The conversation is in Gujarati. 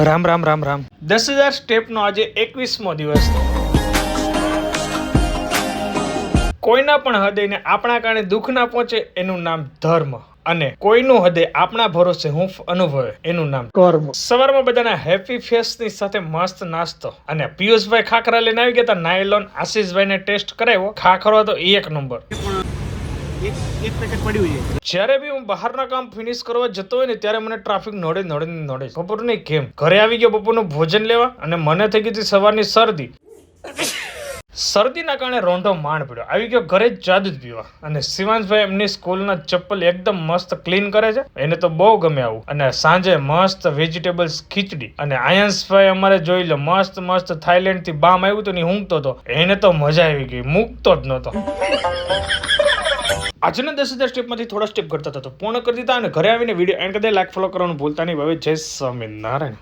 રામ રામ રામ રામ 10,000 સ્ટેપનો આજે 21મો દિવસ. કોઈના પણ હૃદયને આપણા કારણે દુઃખ ના પહોંચે એનું નામ ધર્મ, અને કોઈનું હૃદય આપણા ભરોસે હૂંફ અનુભવે એનું નામ કર્મ. સવારમાં બધાના હેપી ફેસની સાથે મસ્ત નાસ્તો, અને પિયુષભાઈ ખાખરા લઈને આવી ગયા હતા. નાયલોન આશીષભાઈને ટેસ્ટ કરાવ્યો. ખાખરો તો એક નંબર. જ્યારે બી હું બહારના કામ ફિનિશ કરવા જતો હોય ને ત્યારે મને ટ્રાફિક નડે. ખબર નહીં કેમ. ઘરે આવી ગયો બપોરનું ભોજન લેવા, અને મને થઈ ગઈ હતી સવારની શરદીના કારણે રોંઢો માંડ પડ્યો. આવી ગયો ઘરે જાદુ જ પીવા. અને શિવાંશભાઈ એમની સ્કૂલના ચપ્પલ એકદમ મસ્ત ક્લીન કરે છે, એને તો બહુ ગમે આવું. અને સાંજે મસ્ત વેજીટેબલ્સ ખીચડી. અને આયંશભાઈ અમારે જોઈ લો, મસ્ત થાઈલેન્ડ થી બામ આવ્યું તો નહીં ઊંઘતો હતો, એને તો મજા આવી ગઈ, મૂકતો જ નહોતો. આજના 10,000 સ્ટેપમાંથી થોડા સ્ટેપ કરતા હતા તો પૂર્ણ કરી દીધા, અને ઘરે આવીને વિડીયો એન્ડ કરી દે. લાઈક ફોલો કરવાનું ભૂલતા નહીં. હવે જય સ્વામિનારાયણ.